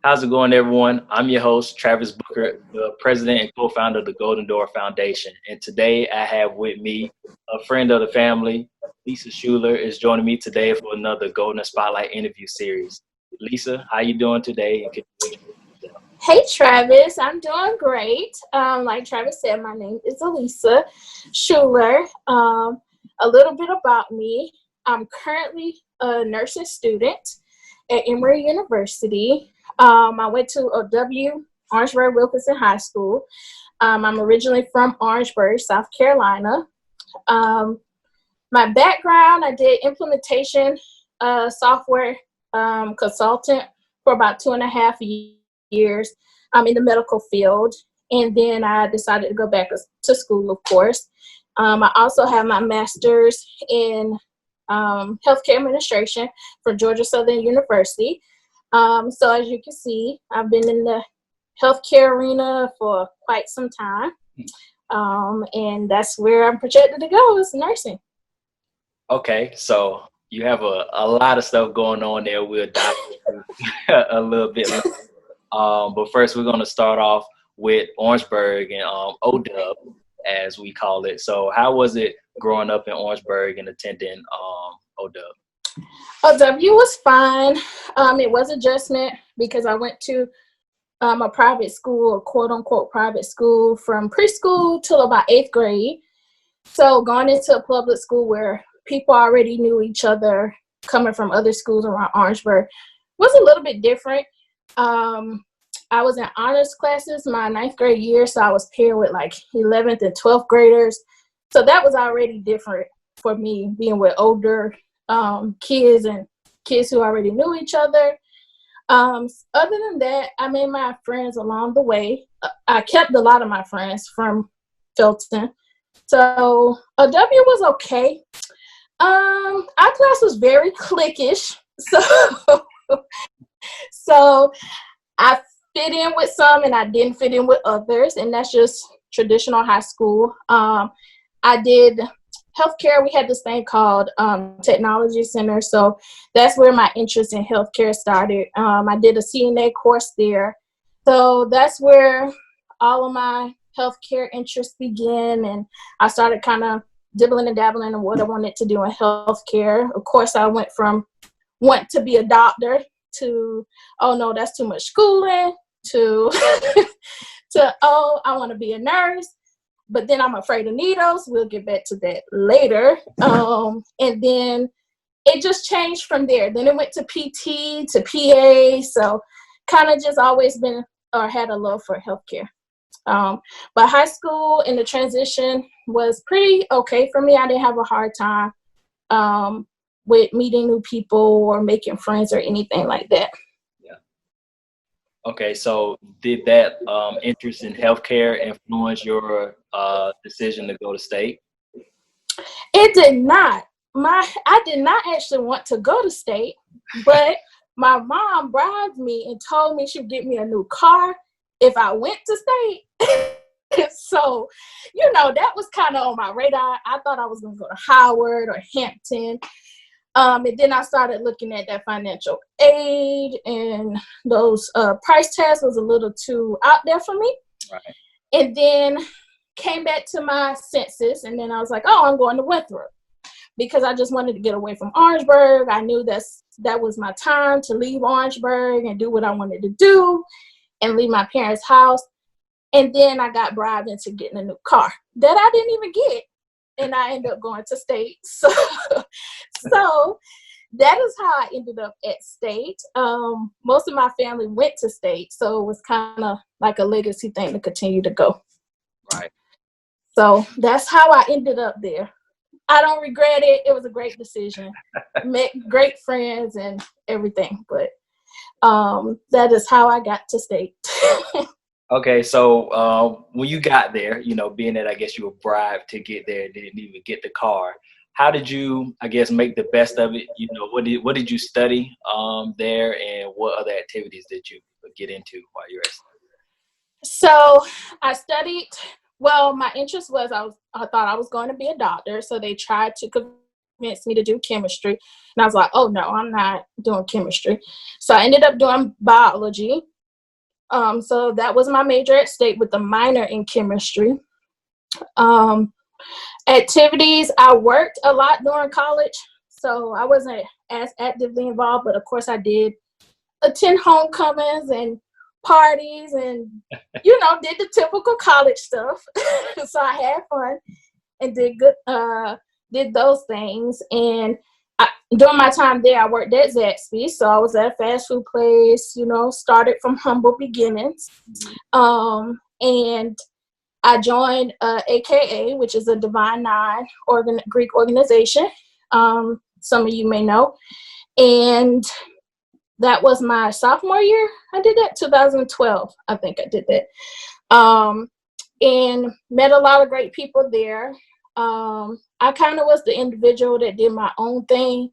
How's it going, everyone? I'm your host, Travis Booker, the president and co-founder of the Golden Door Foundation. And today I have with me a friend of the family, Lisa Shuler, is joining me today for another Golden Spotlight interview series. Lisa, how you doing today? And can you introduce yourself? Hey Travis, I'm doing great. Like Travis said, my name is Alyssa Shuler. A little bit about me. I'm currently a nursing student at Emory University. I went to OW, Orangeburg Wilkinson High School. I'm originally from Orangeburg, South Carolina. Um, my background, I did implementation software consultant for about 2.5 years in the medical field. And then I decided to go back to school, of course. I also have my master's in healthcare administration from Georgia Southern University. So as you can see, I've been in the healthcare arena for quite some time. And that's where I'm projected to go, is nursing. Okay, so you have a lot of stuff going on there. We'll dive into a little bit later. But first, we're going to start off with Orangeburg and OW, as we call it. So how was it growing up in Orangeburg and attending OW? OW was fine. It was adjustment because I went to a private school, a quote unquote private school, from preschool till about 8th grade. So going into a public school where people already knew each other coming from other schools around Orangeburg was a little bit different. I was in honors classes my 9th grade year, so I was paired with like 11th and 12th graders. So that was already different for me, being with older kids and kids who already knew each other. Other than that, I made my friends along the way. I kept a lot of my friends from Felton. So OW was okay. Our class was very cliquish. So I fit in with some and I didn't fit in with others, and that's just traditional high school. I did healthcare. We had this thing called technology center, so that's where my interest in healthcare started. I did a CNA course there, so that's where all of my healthcare interests began, and I started kind of dibbling and dabbling in what I wanted to do in healthcare. Of course, I went from want to be a doctor to, oh no, that's too much schooling, to oh, I want to be a nurse, but then I'm afraid of needles. We'll get back to that later. And then it just changed from there. Then it went to PT, to PA. So kind of just always been or had a love for healthcare. But high school and the transition was pretty okay for me. I didn't have a hard time with meeting new people or making friends or anything like that. Yeah. Okay, so did that interest in healthcare influence your decision to go to state? It did not. I did not actually want to go to state, but my mom bribed me and told me she'd get me a new car if I went to state. So, that was kind of on my radar. I thought I was going to go to Howard or Hampton. And then I started looking at that financial aid, and those price tags was a little too out there for me. Right. And then came back to my senses, and then I was like, oh, I'm going to Winthrop, because I just wanted to get away from Orangeburg. I knew that was my time to leave Orangeburg and do what I wanted to do and leave my parents' house. And then I got bribed into getting a new car that I didn't even get. And I ended up going to state. So that is how I ended up at state. Most of my family went to state, so it was kind of like a legacy thing to continue to go. Right. So that's how I ended up there. I don't regret it. It was a great decision. Met great friends and everything, but that is how I got to state. Okay, so when you got there, being that I guess you were bribed to get there, didn't even get the car. How did you, I guess, make the best of it? What did you study there, and what other activities did you get into while you were at school? So I studied. Well, my interest was I thought I was going to be a doctor, so they tried to convince me to do chemistry, and I was like, oh no, I'm not doing chemistry. So I ended up doing biology. So that was my major at State with a minor in chemistry. Activities, I worked a lot during college, so I wasn't as actively involved, but of course I did attend homecomings and parties and, did the typical college stuff. So I had fun and did those things. And during my time there, I worked at Zaxby's, so I was at a fast food place, started from humble beginnings. And I joined AKA, which is a Divine Nine Greek organization. Some of you may know. And that was my sophomore year. I did that 2012. I think I did that. And met a lot of great people there. I kind of was the individual that did my own thing,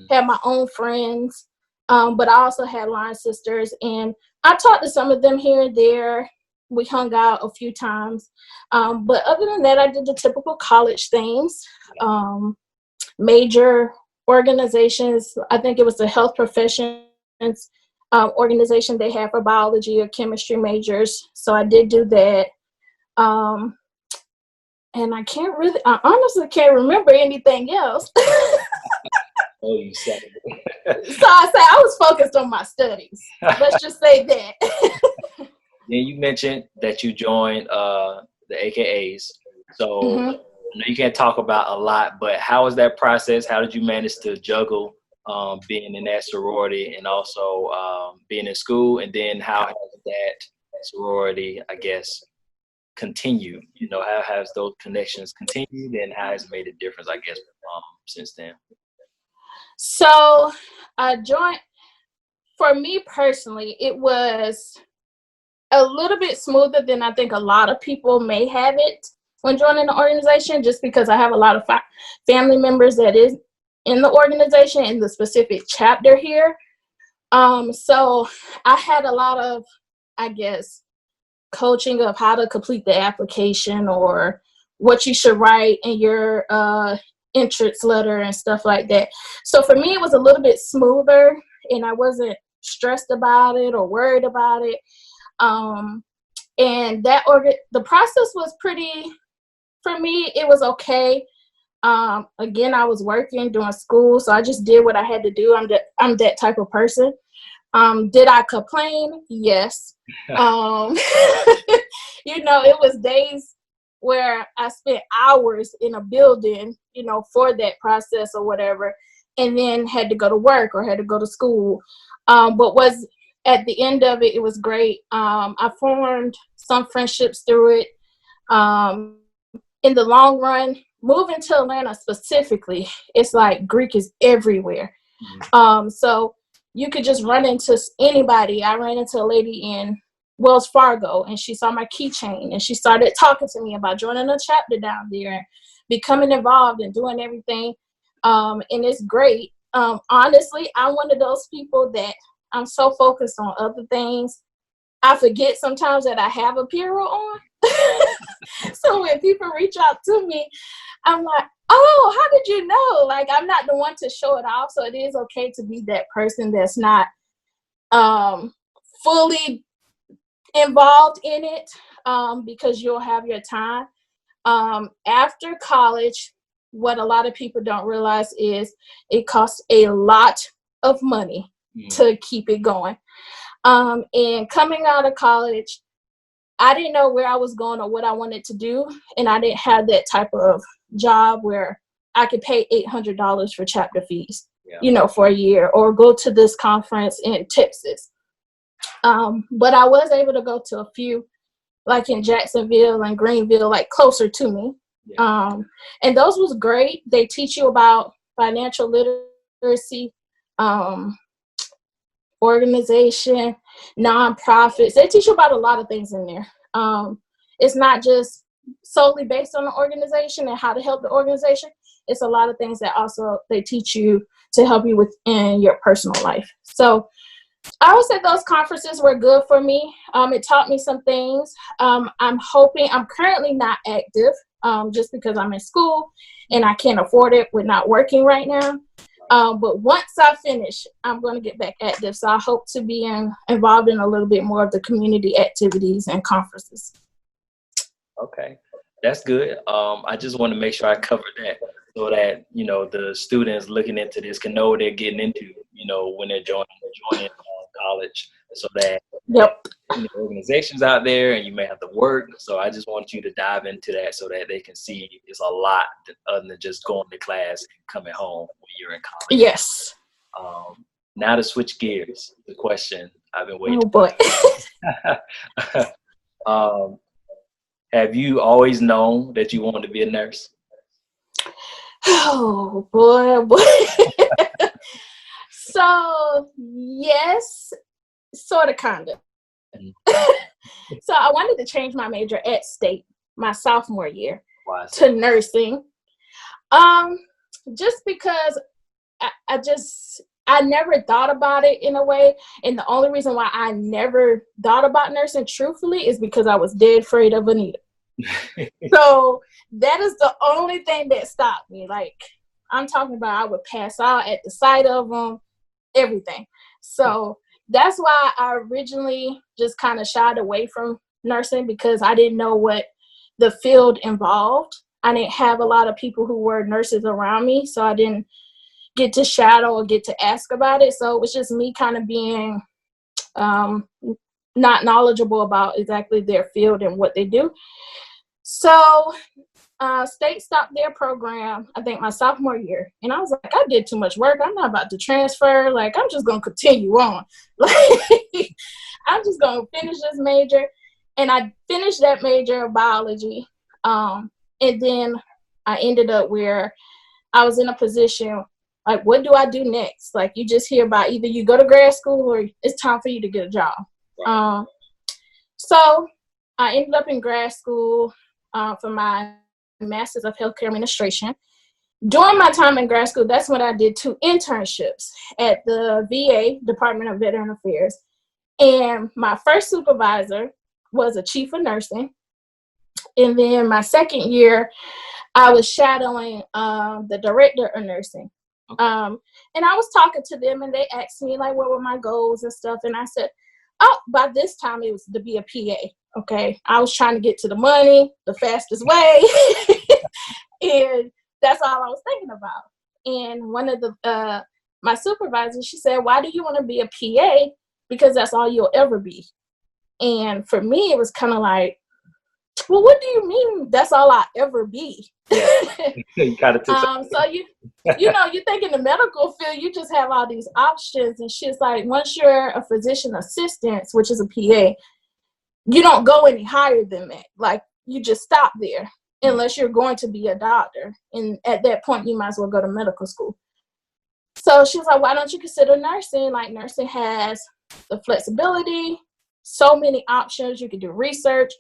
had my own friends, but I also had line sisters, and I talked to some of them here and there. We hung out a few times. But other than that, I did the typical college things, major organizations. I think it was the health professions organization they had for biology or chemistry majors. So I did do that. And I honestly can't remember anything else. Oh, you said it. So I was focused on my studies. Let's just say that. Then you mentioned that you joined the AKAs. So I know you can't talk about a lot, but how was that process? How did you manage to juggle being in that sorority and also being in school? And then how has that sorority, I guess, continued? How has those connections continued, and how has it made a difference, I guess, since then? So I joined, for me personally, it was a little bit smoother than I think a lot of people may have it when joining the organization, just because I have a lot of family members that is in the organization in the specific chapter here. So I had a lot of, I guess, coaching of how to complete the application or what you should write in your entrance letter and stuff like that. So for me, it was a little bit smoother, and I wasn't stressed about it or worried about it. And the process was for me, it was okay. Again, I was working, doing school, so I just did what I had to do. I'm that type of person. Did I complain? Yes. It was days where I spent hours in a building, for that process or whatever, and then had to go to work or had to go to school. But at the end of it, it was great. I formed some friendships through it. In the long run, moving to Atlanta specifically, it's like Greek is everywhere. So you could just run into anybody. I ran into a lady in Wells Fargo, and she saw my keychain, and she started talking to me about joining a chapter down there and becoming involved and doing everything. And it's great. Honestly, I'm one of those people that I'm so focused on other things, I forget sometimes that I have a apparel on. So when people reach out to me, I'm like, oh, how did you know? Like, I'm not the one to show it off. So it is okay to be that person that's not fully involved in it, because you'll have your time. After college, what a lot of people don't realize is it costs a lot of money to keep it going. And coming out of college, I didn't know where I was going or what I wanted to do. And I didn't have that type of job where I could pay $800 for chapter fees, for a year, or go to this conference in Texas. But I was able to go to a few, like in Jacksonville and Greenville, like closer to me. And those was great. They teach you about financial literacy, organization, nonprofits. They teach you about a lot of things in there. It's not just solely based on the organization and how to help the organization. It's a lot of things that also they teach you to help you within your personal life. So I would say those conferences were good for me. It taught me some things. I'm currently not active, just because I'm in school and I can't afford it with not working right now. But once I finish, I'm going to get back active. So I hope to be involved in a little bit more of the community activities and conferences. Okay, that's good. I just want to make sure I cover that so that, you know, the students looking into this can know what they're getting into, you know, when they're joining college, so that Yep. you know, organizations out there and you may have to work. So I just want you to dive into that so that they can see it's a lot other than just going to class and coming home when you're in college. Yes. Now to switch gears, the question I've been waiting. Oh boy. Have you always known that you wanted to be a nurse? Oh boy. So yes, sort of, kind of. So I wanted to change my major at State my sophomore year to nursing. Just because I never thought about it in a way. And the only reason why I never thought about nursing truthfully is because I was dead afraid of a needle. So that is the only thing that stopped me. Like, I'm talking about I would pass out at the sight of them, everything. So that's why I originally just kind of shied away from nursing, because I didn't know what the field involved. I didn't have a lot of people who were nurses around me, so I didn't get to shadow or get to ask about it. So it was just me kind of being not knowledgeable about exactly their field and what they do. So State stopped their program, I think, my sophomore year. And I was like, I did too much work. I'm not about to transfer. Like, I'm just going to continue on. Like, I'm just going to finish this major. And I finished that major of biology. And then I ended up where I was in a position, like, what do I do next? Like, you just hear about either you go to grad school or it's time for you to get a job. So I ended up in grad school for my Master's of Healthcare Administration. During my time in grad school, that's when I did 2 internships at the VA, Department of Veteran Affairs. And my first supervisor was a chief of nursing. And then my second year, I was shadowing the director of nursing. And I was talking to them, and they asked me, like, what were my goals and stuff. And I said, oh, by this time it was to be a PA. Okay. I was trying to get to the money the fastest way. And that's all I was thinking about. And one of the, my supervisors, she said, why do you want to be a PA? Because that's all you'll ever be. And for me, it was kind of like, well, what do you mean that's all I ever be? You kind of took so you know, you think in the medical field, you just have all these options. And she's like, once you're a physician assistant, which is a PA, you don't go any higher than that. Like, you just stop there unless you're going to be a doctor. And at that point, you might as well go to medical school. So she was like, why don't you consider nursing? Like, nursing has the flexibility, so many options. You can do research.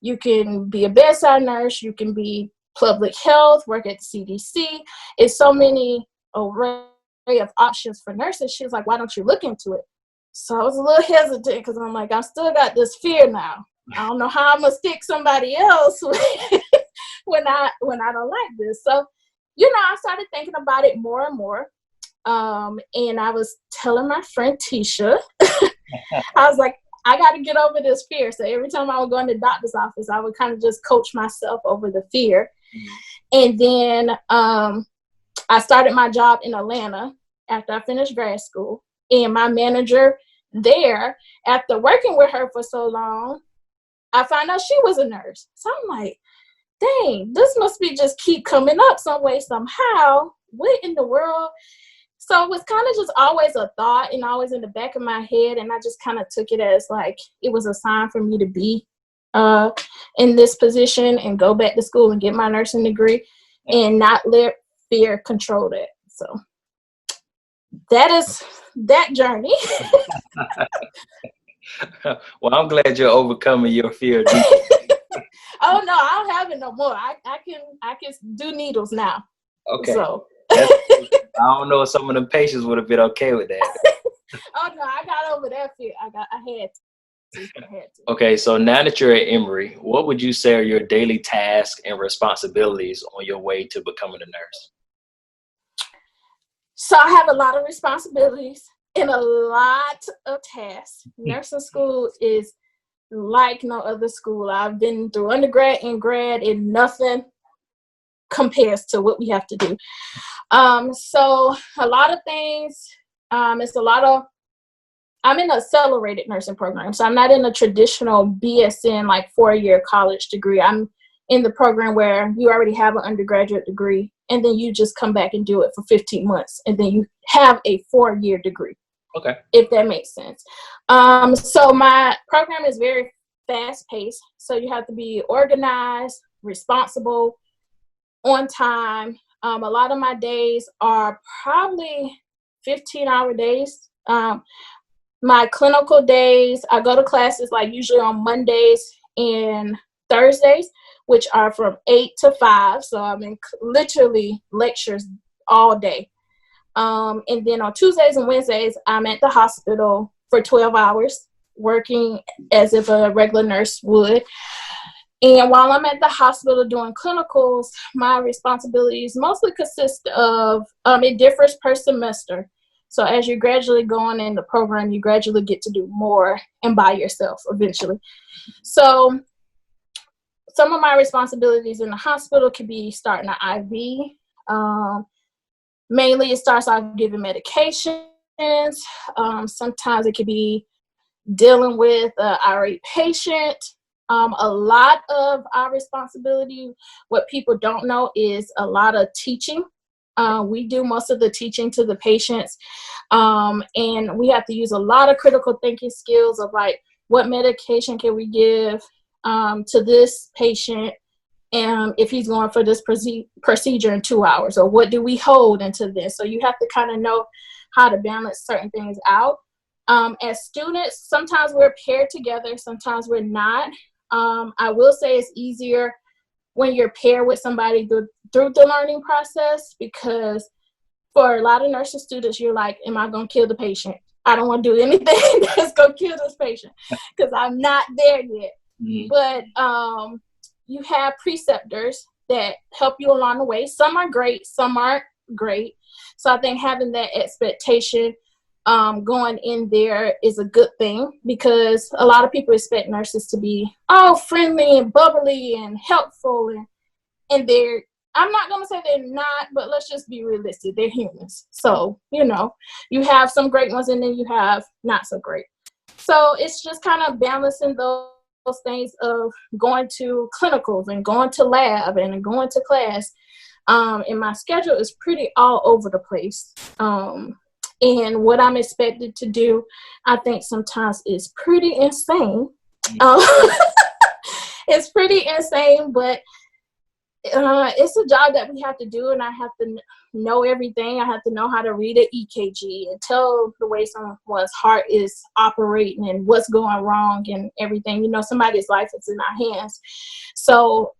You can be a bedside nurse. You can be public health, work at the CDC. It's so many array of options for nurses. She was like, why don't you look into it? So I was a little hesitant because I'm like, I still got this fear now. I don't know how I'm going to stick somebody else when I don't like this. So, you know, I started thinking about it more and more. And I was telling my friend Tisha, I was like, I got to get over this fear. So every time I would go in the doctor's office, I would kind of just coach myself over the fear. And then I started my job in Atlanta after I finished grad school. And my manager there, after working with her for so long, I found out she was a nurse. So I'm like, dang, this must be just keep coming up some way, somehow. What in the world? So it was kind of just always a thought and always in the back of my head. And I just kind of took it as like it was a sign for me to be in this position and go back to school and get my nursing degree and not let fear control that. So that is that journey. Well, I'm glad you're overcoming your fear. Oh no, I don't have it no more. I can do needles now. Okay. So I don't know if some of them patients would have been okay with that. Oh no, I got over that fear. I had to. Okay, so now that you're at Emory, what would you say are your daily tasks and responsibilities on your way to becoming a nurse? So I have a lot of responsibilities and a lot of tasks. Nursing school is like no other school. I've been through undergrad and grad, and nothing compares to what we have to do. So a lot of things, it's a lot of, I'm in an accelerated nursing program. So I'm not in a traditional BSN, like 4-year college degree. I'm in the program where you already have an undergraduate degree, and then you just come back and do it for 15 months. And then you have a 4-year degree. Okay. If that makes sense. So my program is very fast paced. So you have to be organized, responsible, on time. A lot of my days are probably 15-hour days. My clinical days, I go to classes like usually on Mondays and Thursdays, which are from 8 to 5. So I'm in literally lectures all day. And then on Tuesdays and Wednesdays, I'm at the hospital for 12 hours, working as if a regular nurse would. And while I'm at the hospital doing clinicals, my responsibilities mostly consist of, it differs per semester. So as you gradually go on in the program, you gradually get to do more and by yourself eventually. So some of my responsibilities in the hospital could be starting an IV. Mainly it starts off giving medications. Sometimes it could be dealing with an irate patient. A lot of our responsibility, what people don't know, is a lot of teaching. We do most of the teaching to the patients, and we have to use a lot of critical thinking skills of like, what medication can we give to this patient, and if he's going for this procedure in 2 hours, or what do we hold into this? So you have to kind of know how to balance certain things out. As students, sometimes we're paired together, sometimes we're not. I will say it's easier when you're paired with somebody through the learning process, because for a lot of nursing students, you're like, am I going to kill the patient? I don't want to do anything that's going to kill this patient because I'm not there yet. Mm-hmm. But you have preceptors that help you along the way. Some are great, some aren't great. So I think having that expectation going in there is a good thing, because a lot of people expect nurses to be friendly and bubbly and helpful, and they're, I'm not going to say they're not, but let's just be realistic. They're humans. So, you have some great ones and then you have not so great. So it's just kind of balancing those things of going to clinicals and going to lab and going to class. And my schedule is pretty all over the place. And what I'm expected to do, I think sometimes is pretty insane. It's pretty insane, but it's a job that we have to do, and I have to know everything. I have to know how to read an EKG and tell the way someone's heart is operating and what's going wrong and everything. Somebody's life is in our hands. So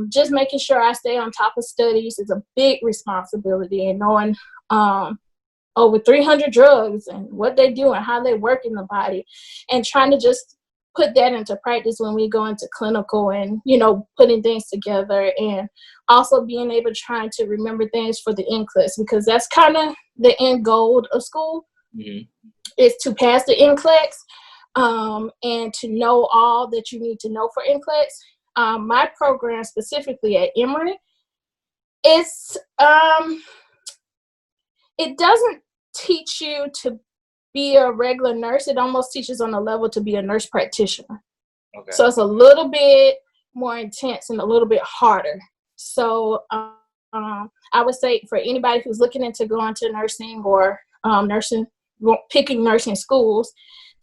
just making sure I stay on top of studies is a big responsibility, and knowing over 300 drugs and what they do and how they work in the body, and trying to just put that into practice when we go into clinical and, putting things together, and also being able trying to remember things for the NCLEX, because that's kind of the end goal of school, is to pass the NCLEX and to know all that you need to know for NCLEX. My program specifically at Emory, it doesn't teach you to be a regular nurse. It almost teaches on a level to be a nurse practitioner. Okay. So it's a little bit more intense and a little bit harder. So I would say for anybody who's looking into going to nursing or picking nursing schools,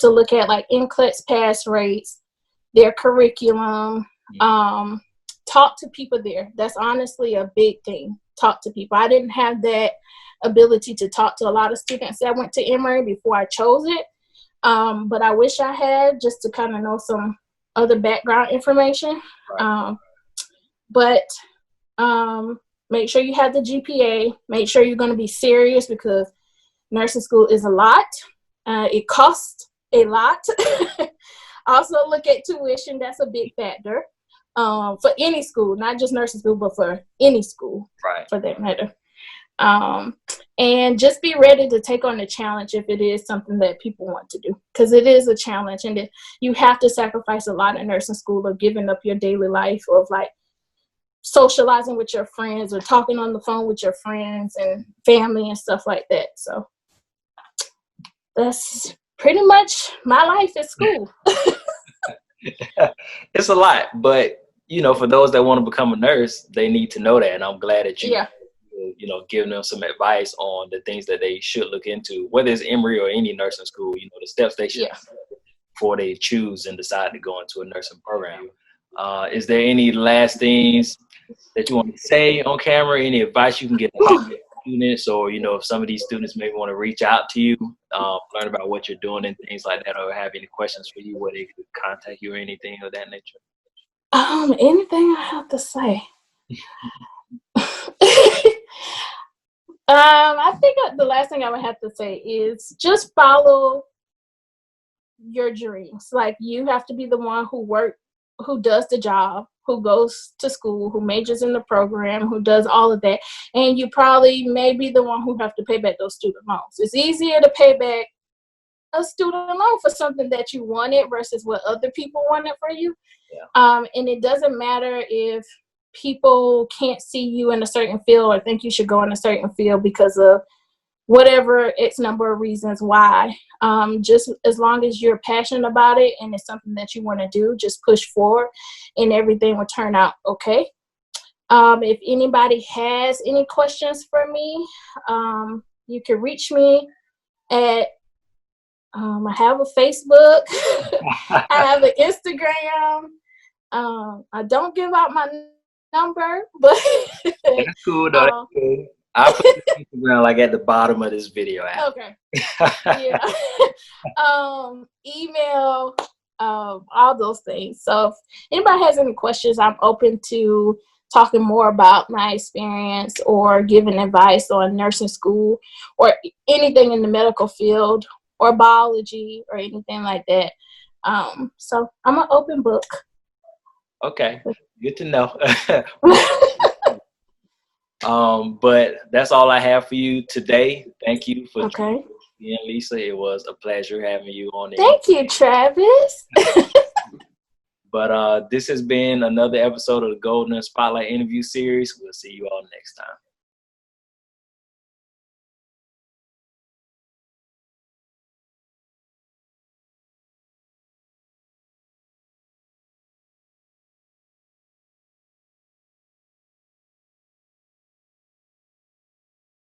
to look at like NCLEX pass rates, their curriculum, talk to people there. That's honestly a big thing. Talk to people. I didn't have that ability to talk to a lot of students that went to Emory before I chose it. But I wish I had, just to kind of know some other background information. But make sure you have the GPA. Make sure you're going to be serious, because nursing school is a lot. It costs a lot. Also look at tuition. That's a big factor for any school, not just nursing school, but for any school, for that matter. And just be ready to take on the challenge if it is something that people want to do, because it is a challenge, and you have to sacrifice a lot in nursing school of giving up your daily life of like socializing with your friends or talking on the phone with your friends and family and stuff like that. So that's pretty much my life at school. It's a lot, but you know, for those that want to become a nurse, they need to know that, and I'm glad that Yeah. you know, giving them some advice on the things that they should look into, whether it's Emory or any nursing school. You know, the steps they should Yeah. before they choose and decide to go into a nursing program. Is there any last things that you want to say on camera? Any advice you can give students, or you know, if some of these students maybe want to reach out to you, learn about what you're doing and things like that, or have any questions for you, where they could contact you or anything of that nature? Anything I have to say? I think the last thing I would have to say is just follow your dreams. Like, you have to be the one who does the job, who goes to school, who majors in the program, who does all of that. And you probably may be the one who have to pay back those student loans. It's easier to pay back a student loan for something that you wanted versus what other people wanted for you. Yeah. And it doesn't matter if people can't see you in a certain field or think you should go in a certain field because of whatever X number of reasons why. Just as long as you're passionate about it and it's something that you want to do, just push forward and everything will turn out okay. If anybody has any questions for me, you can reach me at I have a Facebook. I have an Instagram. I don't give out my number, but That's cool though. That's cool. I'll put the Instagram like at the bottom of this video. Okay. Yeah. Email, all those things. So if anybody has any questions, I'm open to talking more about my experience or giving advice on nursing school or anything in the medical field or biology or anything like that. So I'm an open book. Okay, good to know. But that's all I have for you today. Thank you for being Lisa. It was a pleasure having you on it. Thank you, Travis. But this has been another episode of the Golden Spotlight interview series. We'll see you all next time.